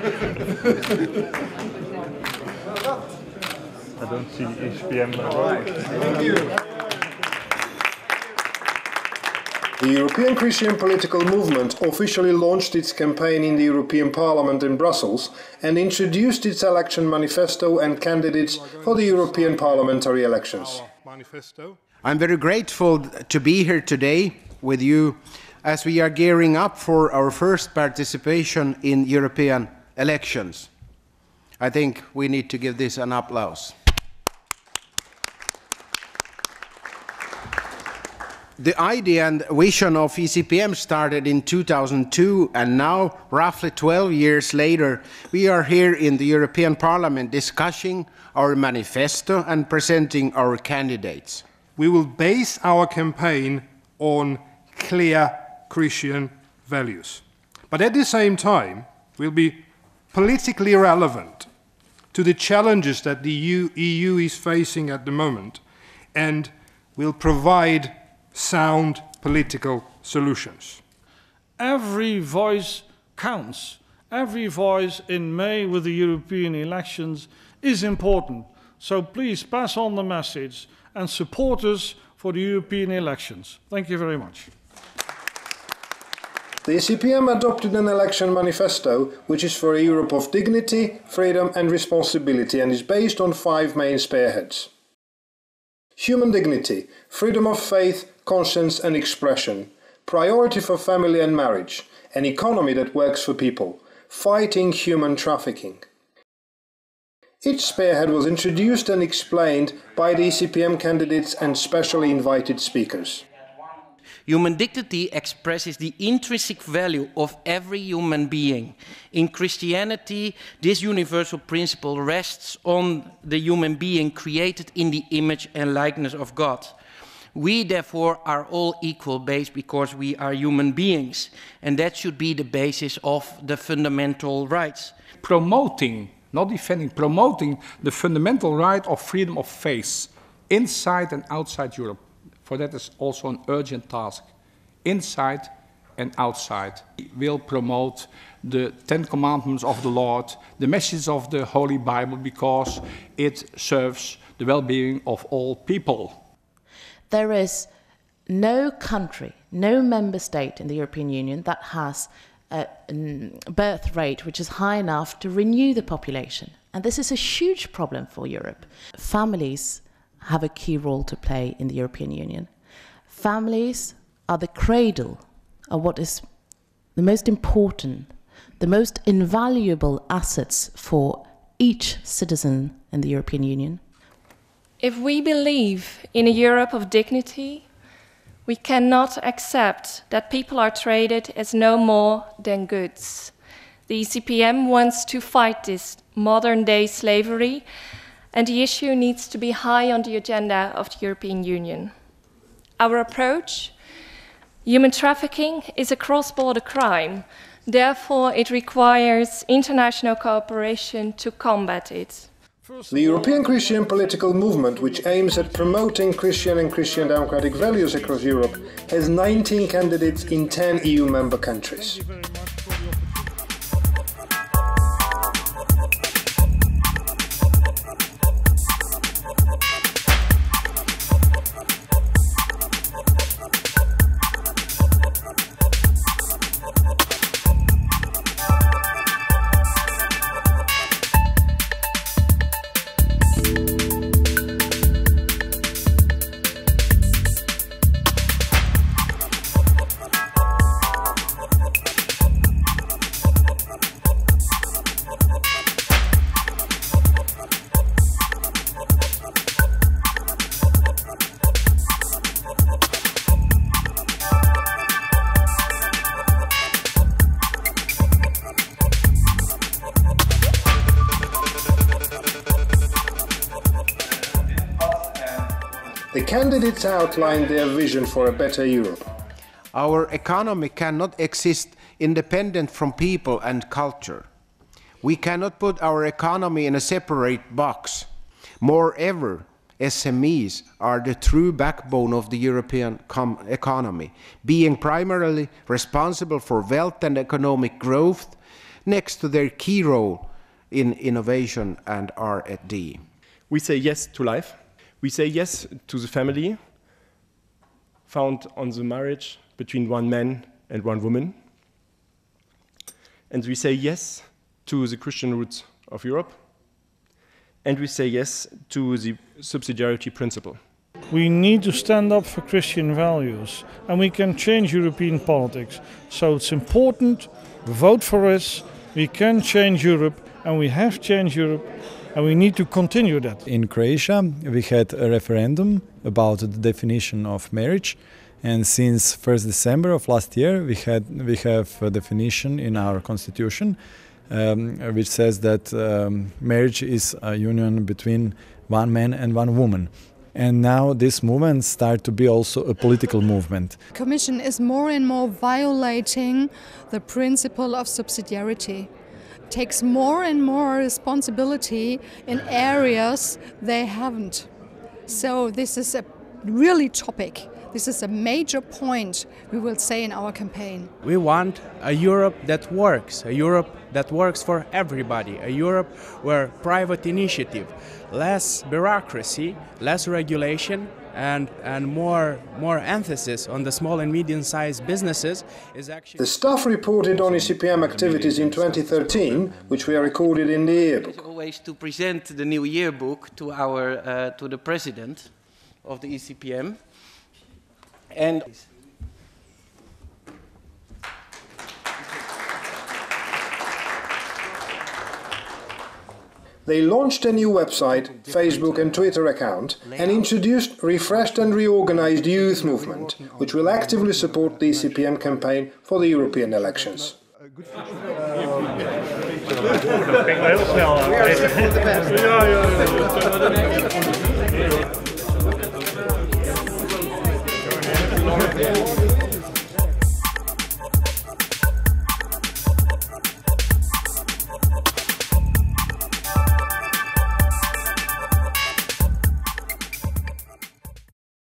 I don't see ECPM. Thank you. The European Christian Political Movement officially launched its campaign in the European Parliament in Brussels and introduced its election manifesto and candidates for the European parliamentary elections. I'm very grateful to be here today with you as we are gearing up for our first participation in European elections. I think we need to give this an applause. The idea and vision of ECPM started in 2002, and now, roughly 12 years later, we are here in the European Parliament discussing our manifesto and presenting our candidates. We will base our campaign on clear Christian values. But at the same time, we'll be politically relevant to the challenges that the EU is facing at the moment, and will provide sound political solutions. Every voice counts. Every voice in May with the European elections is important. So please pass on the message and support us for the European elections. Thank you very much. The ECPM adopted an election manifesto which is for a Europe of dignity, freedom and responsibility, and is based on 5 main spearheads. Human dignity, freedom of faith, conscience and expression, priority for family and marriage, an economy that works for people, fighting human trafficking. Each spearhead was introduced and explained by the ECPM candidates and specially invited speakers. Human dignity expresses the intrinsic value of every human being. In Christianity, this universal principle rests on the human being created in the image and likeness of God. We, therefore, are all equal based because we are human beings, and that should be the basis of the fundamental rights. Promoting, not defending, promoting the fundamental right of freedom of faith inside and outside Europe. For that is also an urgent task, inside and outside. We will promote the 10 Commandments of the Lord, the message of the Holy Bible, because it serves the well-being of all people. There is no country, no member state in the European Union that has a birth rate which is high enough to renew the population. And this is a huge problem for Europe. Families have a key role to play in the European Union. Families are the cradle of what is the most important, the most invaluable assets for each citizen in the European Union. If we believe in a Europe of dignity, we cannot accept that people are traded as no more than goods. The ECPM wants to fight this modern-day slavery, and the issue needs to be high on the agenda of the European Union. Our approach: human trafficking is a cross-border crime. Therefore, it requires international cooperation to combat it. The European Christian Political Movement, which aims at promoting Christian and Christian democratic values across Europe, has 19 candidates in 10 EU member countries. The candidates outlined their vision for a better Europe. Our economy cannot exist independent from people and culture. We cannot put our economy in a separate box. Moreover, SMEs are the true backbone of the European economy, being primarily responsible for wealth and economic growth. next to their key role in innovation and R&D. We say yes to life. We say yes to the family found on the marriage between one man and one woman. And we say yes to the Christian roots of Europe. And we say yes to the subsidiarity principle. We need to stand up for Christian values, and we can change European politics. So it's important, vote for us, we can change Europe, and we have changed Europe, and we need to continue that. In Croatia, we had a referendum about the definition of marriage, and since 1st December of last year, we have a definition in our constitution which says that marriage is a union between one man and one woman. And now this movement starts to be also a political movement. The Commission is more and more violating the principle of subsidiarity. Takes more and more responsibility in areas they haven't. So this is a really topic. This is a major point, we will say, in our campaign. We want a Europe that works for everybody, a Europe where private initiative, less bureaucracy, less regulation, and more emphasis on the small and medium-sized businesses is actually... The staff reported on ECPM activities in 2013, which were recorded in the yearbook. It's always to present the new yearbook to to the president of the ECPM. And they launched a new website, Facebook and Twitter account and introduced refreshed and reorganized youth movement, which will actively support the ECPM campaign for the European elections. Dat ging wel heel snel.